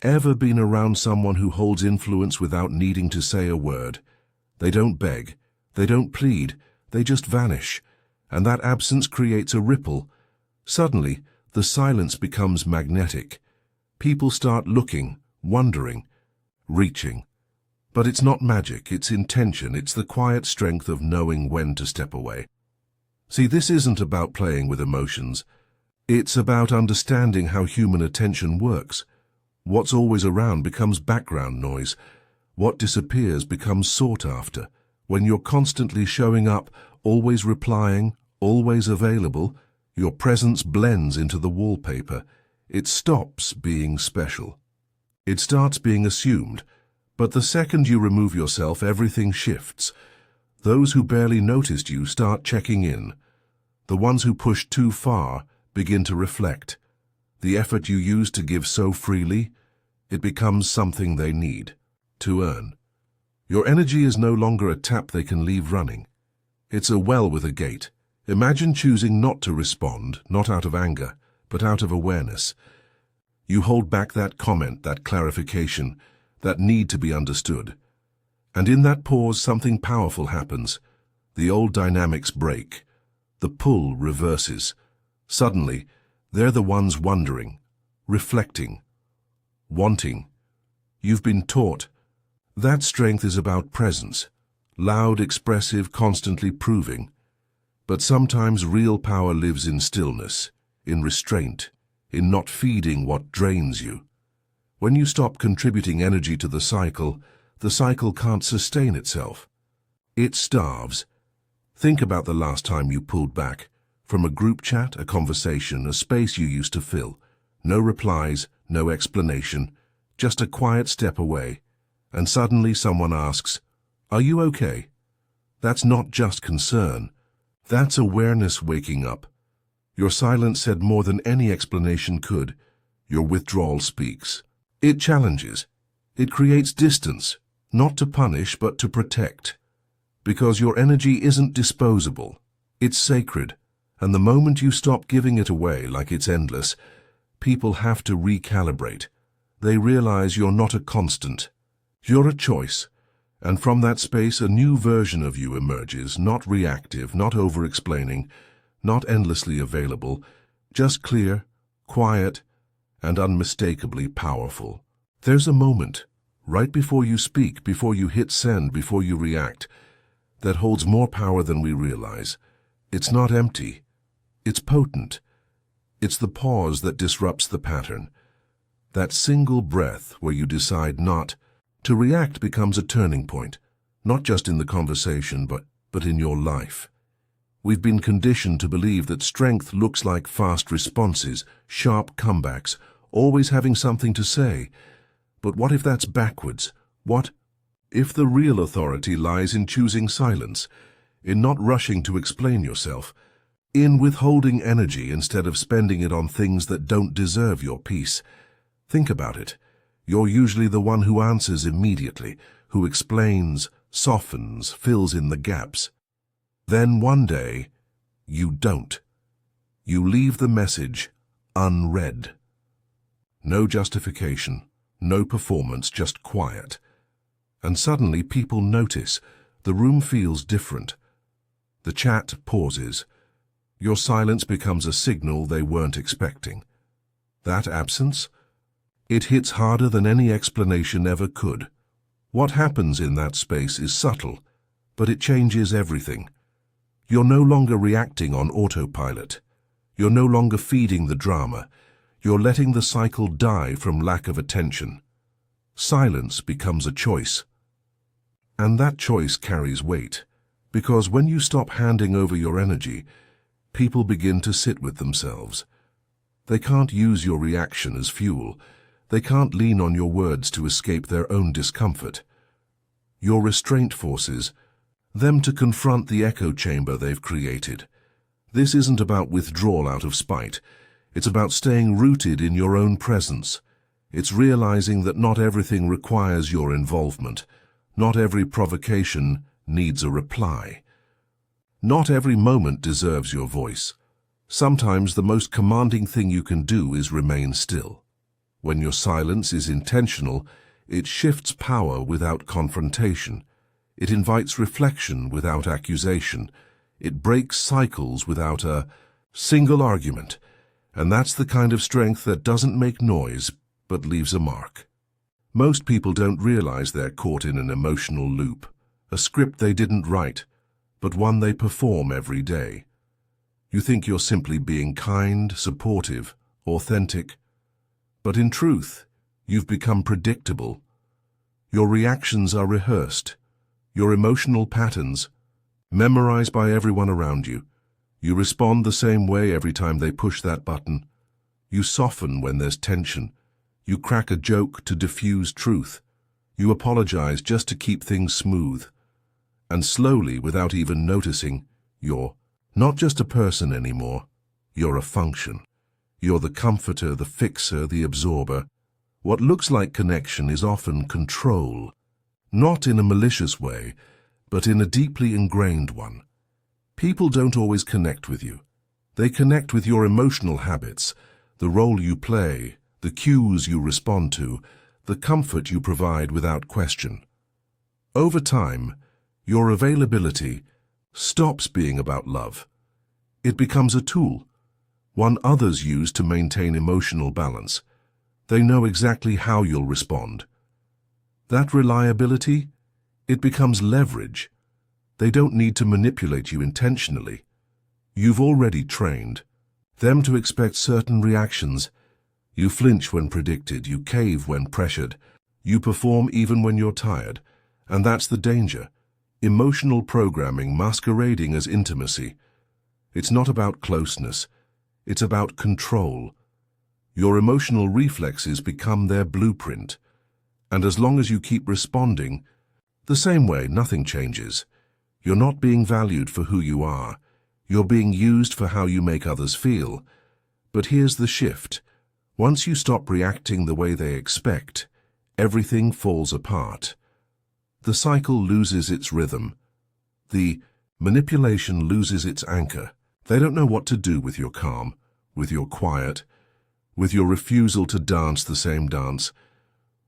Ever been around someone who holds influence without needing to say a word? They don't beg, they don't plead, they just vanish, and that absence creates a ripple. Suddenly, the silence becomes magnetic. People start looking, wondering, reaching. But it's not magic, it's intention, it's the quiet strength of knowing when to step away. See, this isn't about playing with emotions. It's about understanding how human attention works. What's always around becomes background noise. What disappears becomes sought after. When you're constantly showing up, always replying, always available, your presence blends into the wallpaper. It stops being special. It starts being assumed. But the second you remove yourself, everything shifts. Those who barely noticed you start checking in. The ones who pushed too far begin to reflect. The effort you used to give so freely, it becomes something they need to earn. Your energy is no longer a tap they can leave running. It's a well with a gate. Imagine choosing not to respond, not out of anger, but out of awareness. You hold back that comment, that clarification, that need to be understood. And in that pause, something powerful happens. The old dynamics break. The pull reverses. Suddenly, they're the ones wondering, reflecting, wanting. You've been taught. That strength is about presence. Loud, expressive, constantly proving. But sometimes real power lives in stillness, in restraint, in not feeding what drains you. When you stop contributing energy to the cycle can't sustain itself. It starves. Think about the last time you pulled back, from a group chat, a conversation, a space you used to fill. No replies, no explanation, just a quiet step away. And suddenly someone asks, "Are you okay?" That's not just concern. That's awareness waking up. Your silence said more than any explanation could. Your withdrawal speaks. It challenges. It creates distance, not to punish but to protect. Because your energy isn't disposable. It's sacred. And the moment you stop giving it away like it's endless, people have to recalibrate. They realize you're not a constant. You're a choice. And from that space, a new version of you emerges, not reactive, not over-explaining, not endlessly available, just clear, quiet, and unmistakably powerful. There's a moment, right before you speak, before you hit send, before you react, that holds more power than we realize. It's not empty. It's potent. It's the pause that disrupts the pattern. That single breath where you decide not to react becomes a turning point, not just in the conversation, but in your life. We've been conditioned to believe that strength looks like fast responses, sharp comebacks, always having something to say. But what if that's backwards? What if the real authority lies in choosing silence, in not rushing to explain yourself, in withholding energy instead of spending it on things that don't deserve your peace? Think about it. You're usually the one who answers immediately, who explains, softens, fills in the gaps. Then one day, you don't. You leave the message unread. No justification, no performance, just quiet. And suddenly people notice. The room feels different. The chat pauses. Your silence becomes a signal they weren't expecting. That absence? It hits harder than any explanation ever could. What happens in that space is subtle, but it changes everything. You're no longer reacting on autopilot. You're no longer feeding the drama. You're letting the cycle die from lack of attention. Silence becomes a choice. And that choice carries weight, because when you stop handing over your energy, people begin to sit with themselves. They can't use your reaction as fuel. They can't lean on your words to escape their own discomfort. Your restraint forces them to confront the echo chamber they've created. This isn't about withdrawal out of spite. It's about staying rooted in your own presence. It's realizing that not everything requires your involvement. Not every provocation needs a reply. Not every moment deserves your voice. Sometimes the most commanding thing you can do is remain still. When your silence is intentional, it shifts power without confrontation. It invites reflection without accusation. It breaks cycles without a single argument. And that's the kind of strength that doesn't make noise, but leaves a mark. Most people don't realize they're caught in an emotional loop, a script they didn't write, but one they perform every day. You think you're simply being kind, supportive, authentic, but in truth, you've become predictable. Your reactions are rehearsed, your emotional patterns memorized by everyone around you. You respond the same way every time they push that button. You soften when there's tension. You crack a joke to diffuse truth. You apologize just to keep things smooth. And slowly, without even noticing, you're not just a person anymore. You're a function. You're the comforter, the fixer, the absorber. What looks like connection is often control, not in a malicious way, but in a deeply ingrained one. People don't always connect with you. They connect with your emotional habits, the role you play, the cues you respond to, the comfort you provide without question. Over time, your availability stops being about love. It becomes a tool, one others use to maintain emotional balance. They know exactly how you'll respond. That reliability, it becomes leverage. They don't need to manipulate you intentionally. You've already trained them to expect certain reactions. You flinch when predicted, you cave when pressured, you perform even when you're tired. And that's the danger. Emotional programming masquerading as intimacy. It's not about closeness. It's about control. Your emotional reflexes become their blueprint. And as long as you keep responding the same way, nothing changes. You're not being valued for who you are. You're being used for how you make others feel. But here's the shift. Once you stop reacting the way they expect, everything falls apart. The cycle loses its rhythm. The manipulation loses its anchor. They don't know what to do with your calm, with your quiet, with your refusal to dance the same dance.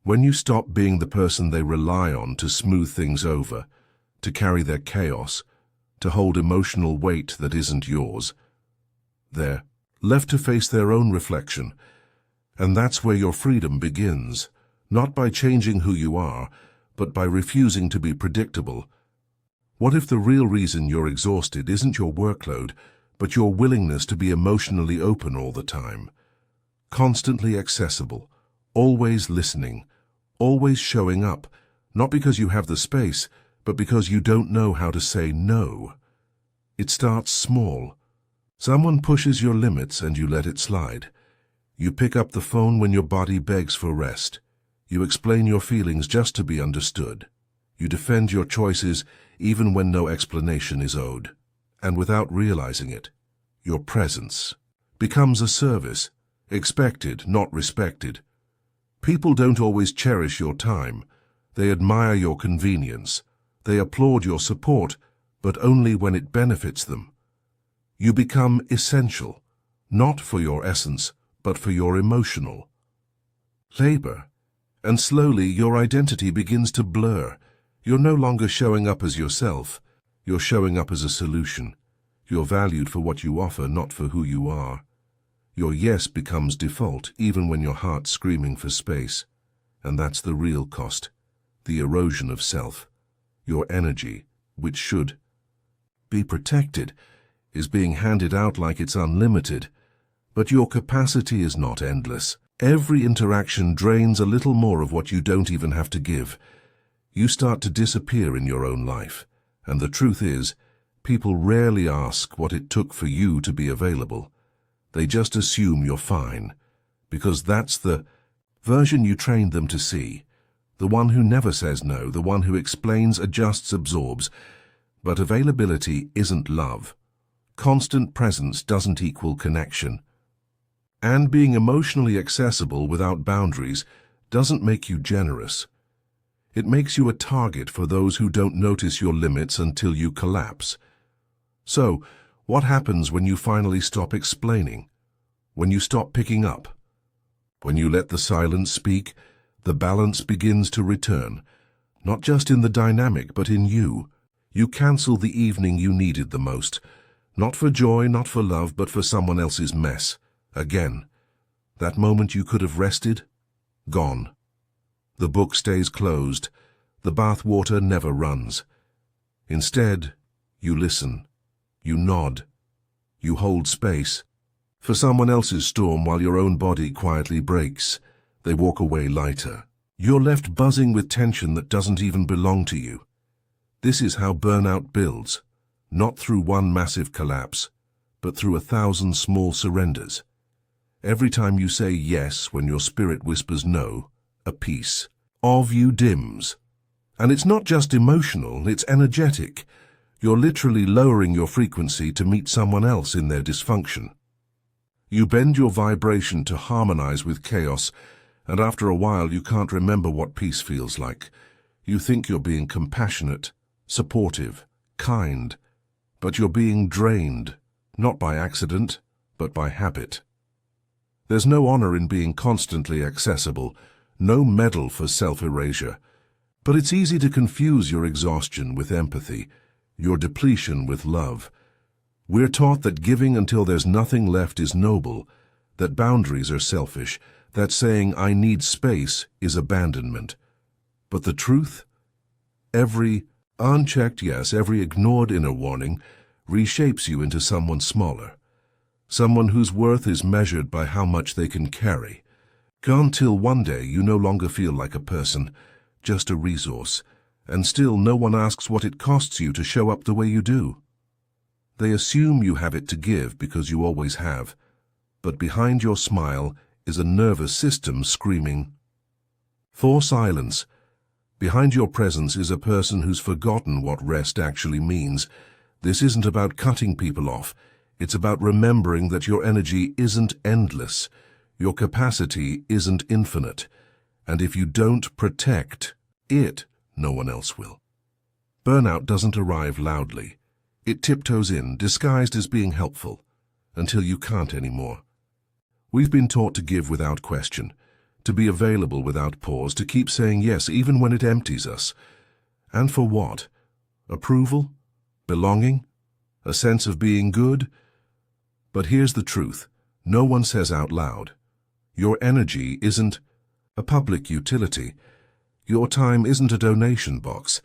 When you stop being the person they rely on to smooth things over, to carry their chaos, to hold emotional weight that isn't yours, they're left to face their own reflection. And that's where your freedom begins, not by changing who you are, but by refusing to be predictable. What if the real reason you're exhausted isn't your workload, but your willingness to be emotionally open all the time? Constantly accessible, always listening, always showing up, not because you have the space, but because you don't know how to say no. It starts small. Someone pushes your limits and you let it slide. You pick up the phone when your body begs for rest. You explain your feelings just to be understood. You defend your choices even when no explanation is owed. And without realizing it, your presence becomes a service, expected, not respected. People don't always cherish your time. They admire your convenience. They applaud your support, but only when it benefits them. You become essential, not for your essence, but for your emotional labor. And slowly your identity begins to blur. You're no longer showing up as yourself. You're showing up as a solution. You're valued for what you offer, not for who you are. Your yes becomes default, even when your heart's screaming for space. And that's the real cost, the erosion of self. Your energy, which should be protected, is being handed out like it's unlimited. But your capacity is not endless. Every interaction drains a little more of what you don't even have to give. You start to disappear in your own life. And the truth is, people rarely ask what it took for you to be available. They just assume you're fine, because that's the version you trained them to see. The one who never says no, the one who explains, adjusts, absorbs. But availability isn't love. Constant presence doesn't equal connection. And being emotionally accessible without boundaries doesn't make you generous. It makes you a target for those who don't notice your limits until you collapse. So, what happens when you finally stop explaining? When you stop picking up? When you let the silence speak, the balance begins to return, not just in the dynamic, but in you. You cancel the evening you needed the most, not for joy, not for love, but for someone else's mess. Again, that moment you could have rested, gone. The book stays closed, the bath water never runs. Instead, you listen, you nod, you hold space. For someone else's storm while your own body quietly breaks, they walk away lighter. You're left buzzing with tension that doesn't even belong to you. This is how burnout builds, not through one massive collapse, but through 1,000 small surrenders. Every time you say yes when your spirit whispers no, a piece of you dims. And it's not just emotional, it's energetic. You're literally lowering your frequency to meet someone else in their dysfunction. You bend your vibration to harmonize with chaos, and after a while you can't remember what peace feels like. You think you're being compassionate, supportive, kind, but you're being drained, not by accident, but by habit. There's no honor in being constantly accessible, no medal for self-erasure. But it's easy to confuse your exhaustion with empathy, your depletion with love. We're taught that giving until there's nothing left is noble, that boundaries are selfish, that saying I need space is abandonment. But the truth? Every unchecked yes, every ignored inner warning reshapes you into someone smaller, someone whose worth is measured by how much they can carry. Until one day you no longer feel like a person, just a resource, and still no one asks what it costs you to show up the way you do. They assume you have it to give because you always have, but behind your smile is a nervous system screaming for silence. Behind your presence is a person who's forgotten what rest actually means. This isn't about cutting people off, it's about remembering that your energy isn't endless, your capacity isn't infinite. And if you don't protect it, no one else will. Burnout doesn't arrive loudly. It tiptoes in, disguised as being helpful, until you can't anymore. We've been taught to give without question, to be available without pause, to keep saying yes even when it empties us. And for what? Approval? Belonging? A sense of being good? But here's the truth. No one says out loud. Your energy isn't a public utility. Your time isn't a donation box.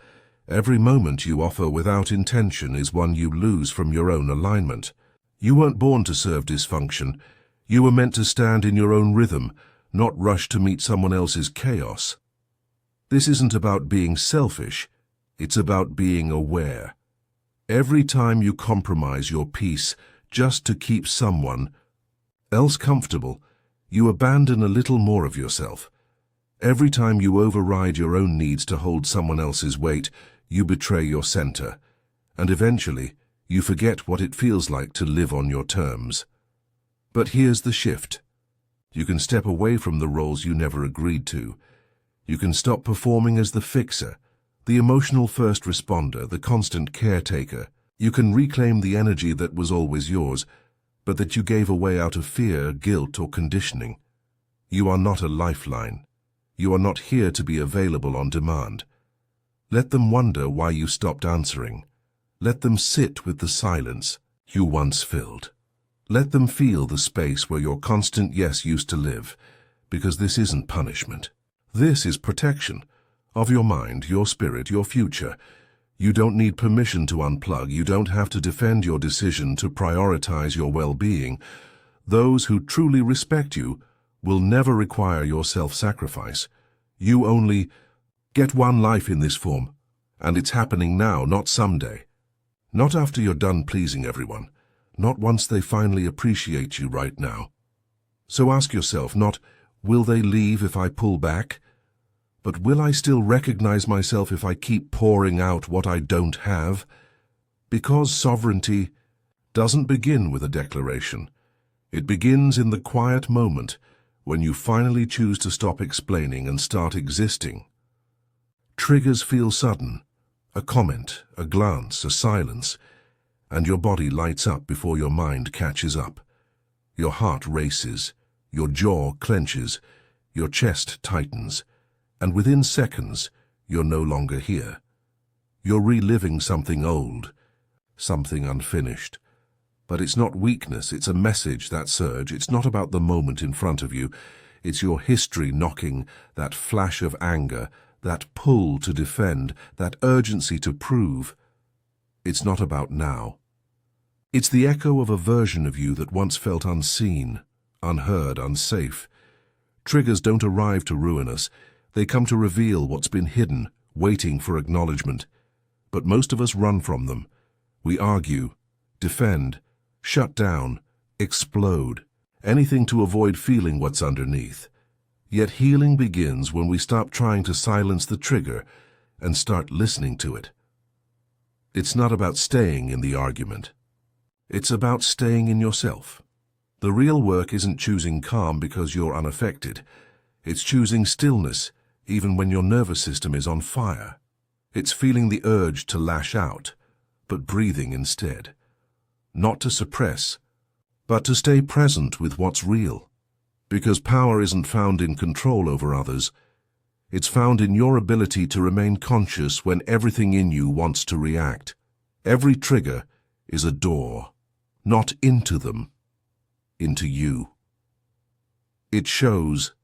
Every moment you offer without intention is one you lose from your own alignment. You weren't born to serve dysfunction. You were meant to stand in your own rhythm, not rush to meet someone else's chaos. This isn't about being selfish. It's about being aware. Every time you compromise your peace just to keep someone else comfortable, you abandon a little more of yourself. Every time you override your own needs to hold someone else's weight, you betray your center. And eventually, you forget what it feels like to live on your terms. But here's the shift. You can step away from the roles you never agreed to. You can stop performing as the fixer, the emotional first responder, the constant caretaker. You can reclaim the energy that was always yours, but that you gave away out of fear, guilt, or conditioning. You are not a lifeline. You are not here to be available on demand. Let them wonder why you stopped answering. Let them sit with the silence you once filled. Let them feel the space where your constant yes used to live, because this isn't punishment. This is protection of your mind, your spirit, your future. You don't need permission to unplug. You don't have to defend your decision to prioritize your well-being. Those who truly respect you will never require your self-sacrifice. You only get one life in this form, and it's happening now, not someday. Not after you're done pleasing everyone, not once they finally appreciate you right now. So ask yourself not, will they leave if I pull back? But will I still recognize myself if I keep pouring out what I don't have? Because sovereignty doesn't begin with a declaration. It begins in the quiet moment when you finally choose to stop explaining and start existing. Triggers feel sudden. A comment, a glance, a silence, and your body lights up before your mind catches up. Your heart races. Your jaw clenches, your chest tightens, and within seconds, you're no longer here. You're reliving something old, something unfinished. But it's not weakness, it's a message, that surge. It's not about the moment in front of you. It's your history knocking, that flash of anger, that pull to defend, that urgency to prove. It's not about now. It's the echo of a version of you that once felt unseen, unheard, unsafe. Triggers don't arrive to ruin us. They come to reveal what's been hidden, waiting for acknowledgement. But most of us run from them. We argue, defend, shut down, explode, anything to avoid feeling what's underneath. Yet healing begins when we stop trying to silence the trigger and start listening to it. It's not about staying in the argument. It's about staying in yourself. The real work isn't choosing calm because you're unaffected. It's choosing stillness, even when your nervous system is on fire. It's feeling the urge to lash out, but breathing instead. Not to suppress, but to stay present with what's real. Because power isn't found in control over others. It's found in your ability to remain conscious when everything in you wants to react. Every trigger is a door, not into them, into you. It shows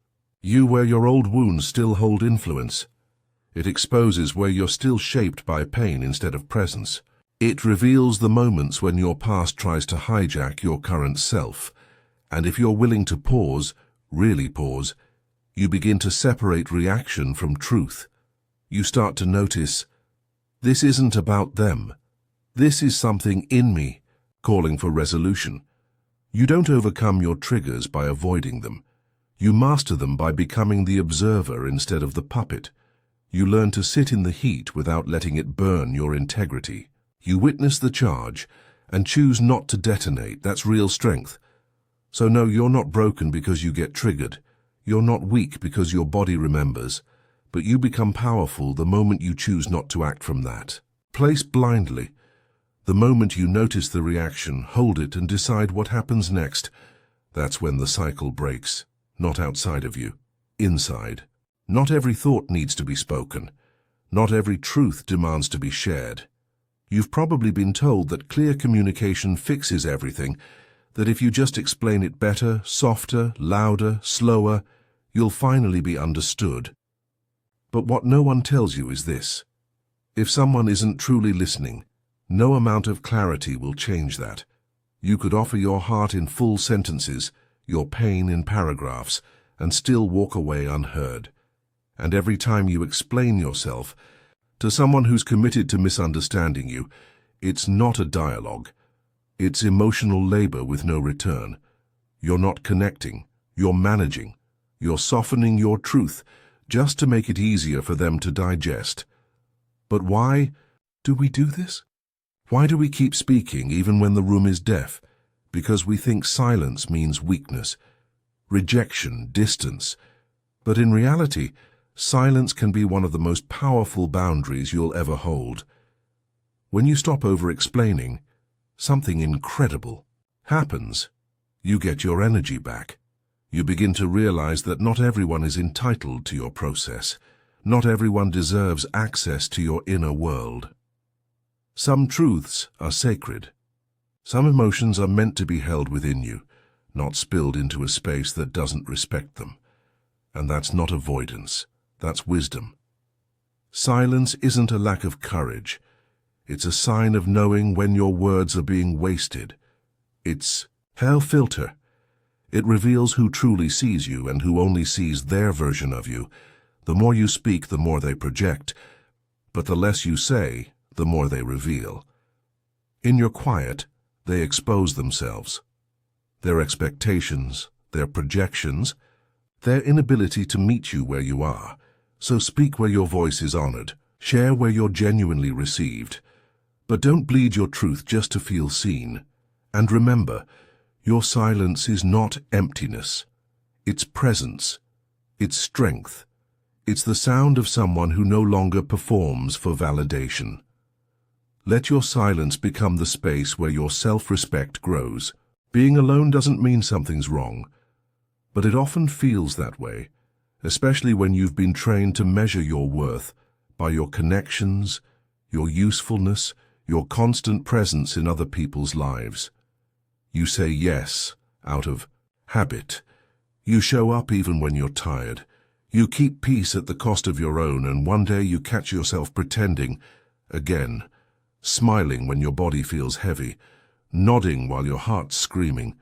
you where your old wounds still hold influence. It exposes where you're still shaped by pain instead of presence. It reveals the moments when your past tries to hijack your current self. And if you're willing to pause, really pause, you begin to separate reaction from truth. You start to notice, this isn't about them. This is something in me, calling for resolution. You don't overcome your triggers by avoiding them. You master them by becoming the observer instead of the puppet. You learn to sit in the heat without letting it burn your integrity. You witness the charge and choose not to detonate. That's real strength. So no, you're not broken because you get triggered. You're not weak because your body remembers. But you become powerful the moment you choose not to act from that. Place blindly. The moment you notice the reaction, hold it and decide what happens next. That's when the cycle breaks. Not outside of you. Inside. Not every thought needs to be spoken. Not every truth demands to be shared. You've probably been told that clear communication fixes everything, that if you just explain it better, softer, louder, slower, you'll finally be understood. But what no one tells you is this. If someone isn't truly listening, no amount of clarity will change that. You could offer your heart in full sentences, your pain in paragraphs, and still walk away unheard. And every time you explain yourself to someone who's committed to misunderstanding you, it's not a dialogue. It's emotional labor with no return. You're not connecting. You're managing. You're softening your truth just to make it easier for them to digest. But why do we do this? Why do we keep speaking even when the room is deaf? Because we think silence means weakness, rejection, distance. But in reality, silence can be one of the most powerful boundaries you'll ever hold. When you stop over-explaining, something incredible happens. You get your energy back. You begin to realize that not everyone is entitled to your process. Not everyone deserves access to your inner world. Some truths are sacred. Some emotions are meant to be held within you, not spilled into a space that doesn't respect them. And that's not avoidance. That's wisdom. Silence isn't a lack of courage. It's a sign of knowing when your words are being wasted. It's hair filter. It reveals who truly sees you and who only sees their version of you. The more you speak, the more they project. But the less you say, the more they reveal. In your quiet, they expose themselves. Their expectations, their projections, their inability to meet you where you are. So speak where your voice is honored. Share where you're genuinely received. But don't bleed your truth just to feel seen. And remember, your silence is not emptiness. It's presence. It's strength. It's the sound of someone who no longer performs for validation. Let your silence become the space where your self-respect grows. Being alone doesn't mean something's wrong. But it often feels that way, especially when you've been trained to measure your worth by your connections, your usefulness, your constant presence in other people's lives. You say yes out of habit. You show up even when you're tired. You keep peace at the cost of your own, and one day you catch yourself pretending again, smiling when your body feels heavy, nodding while your heart's screaming.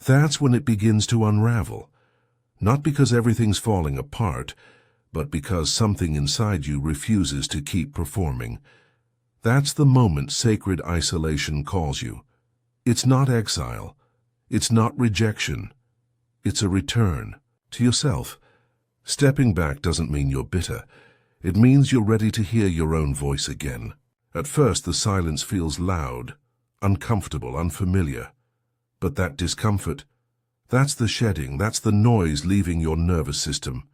That's when it begins to unravel. Not because everything's falling apart, but because something inside you refuses to keep performing. That's the moment sacred isolation calls you. It's not exile. It's not rejection. It's a return to yourself. Stepping back doesn't mean you're bitter. It means you're ready to hear your own voice again. At first, the silence feels loud, uncomfortable, unfamiliar. But that discomfort, that's the shedding, that's the noise leaving your nervous system.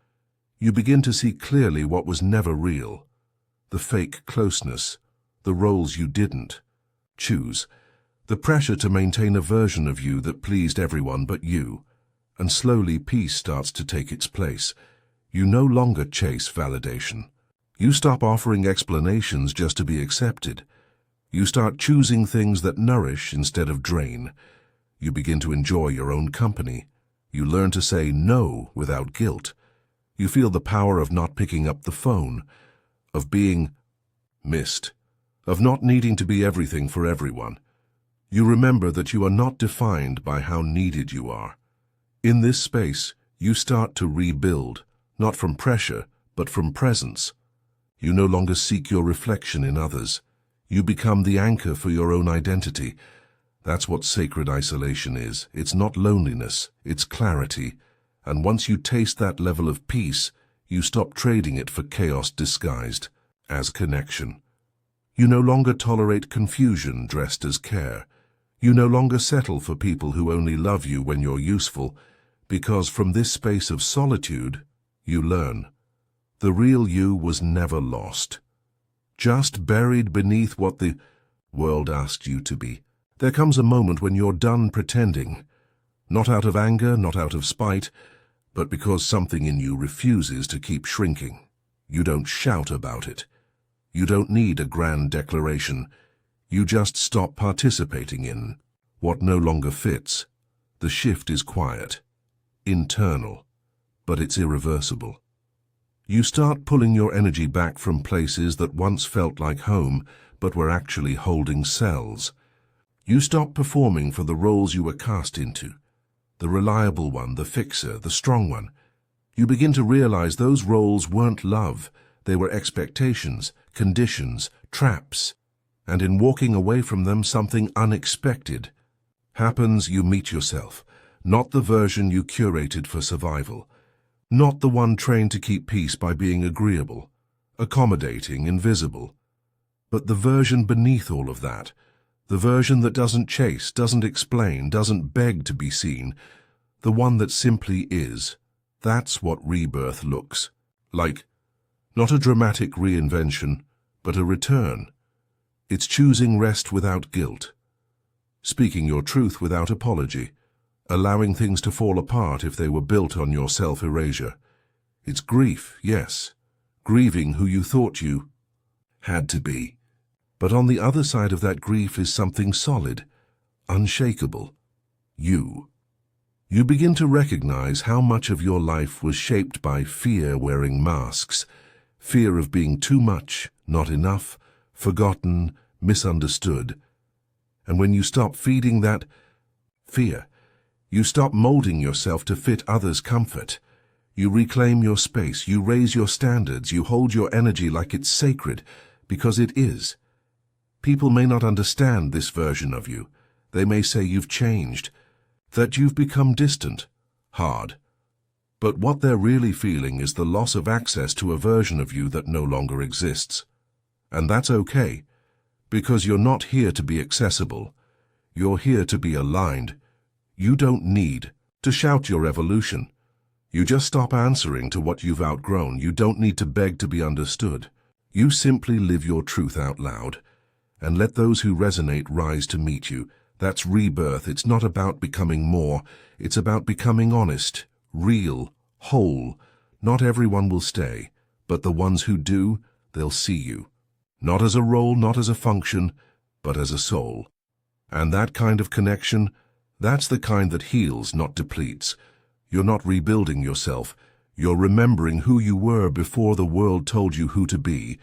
You begin to see clearly what was never real. The fake closeness, the roles you didn't choose, the pressure to maintain a version of you that pleased everyone but you. And slowly peace starts to take its place. You no longer chase validation. You stop offering explanations just to be accepted. You start choosing things that nourish instead of drain. You begin to enjoy your own company. You learn to say no without guilt. You feel the power of not picking up the phone, of being missed, of not needing to be everything for everyone. You remember that you are not defined by how needed you are. In this space, you start to rebuild, not from pressure, but from presence. You no longer seek your reflection in others. You become the anchor for your own identity. That's what sacred isolation is. It's not loneliness, it's clarity. And once you taste that level of peace, you stop trading it for chaos disguised as connection. You no longer tolerate confusion dressed as care. You no longer settle for people who only love you when you're useful, because from this space of solitude, you learn. The real you was never lost, just buried beneath what the world asked you to be. There comes a moment when you're done pretending, not out of anger, not out of spite, but because something in you refuses to keep shrinking. You don't shout about it. You don't need a grand declaration. You just stop participating in what no longer fits. The shift is quiet, internal, but it's irreversible. You start pulling your energy back from places that once felt like home, but were actually holding cells. You stop performing for the roles you were cast into, the reliable one, the fixer, the strong one. You begin to realize those roles weren't love, they were expectations, conditions, traps. And in walking away from them, something unexpected happens. You meet yourself. Not the version you curated for survival, not the one trained to keep peace by being agreeable, accommodating, invisible, but the version beneath all of that, the version that doesn't chase, doesn't explain, doesn't beg to be seen, the one that simply is. That's what rebirth looks like. Not a dramatic reinvention, but a return. It's choosing rest without guilt, speaking your truth without apology, allowing things to fall apart if they were built on your self-erasure. It's grief, yes, grieving who you thought you had to be. But on the other side of that grief is something solid, unshakable. You. You begin to recognize how much of your life was shaped by fear wearing masks, fear of being too much, not enough, forgotten, misunderstood. And when you stop feeding that fear, you stop molding yourself to fit others' comfort. You reclaim your space, you raise your standards, you hold your energy like it's sacred, because it is. People may not understand this version of you. They may say you've changed, that you've become distant, hard. But what they're really feeling is the loss of access to a version of you that no longer exists. And that's okay, because you're not here to be accessible. You're here to be aligned. You don't need to shout your evolution. You just stop answering to what you've outgrown. You don't need to beg to be understood. You simply live your truth out loud, and let those who resonate rise to meet you. That's rebirth. It's not about becoming more. It's about becoming honest, real, whole. Not everyone will stay, but the ones who do, they'll see you. Not as a role, not as a function, but as a soul. And that kind of connection, that's the kind that heals, not depletes. You're not rebuilding yourself. You're remembering who you were before the world told you who to be.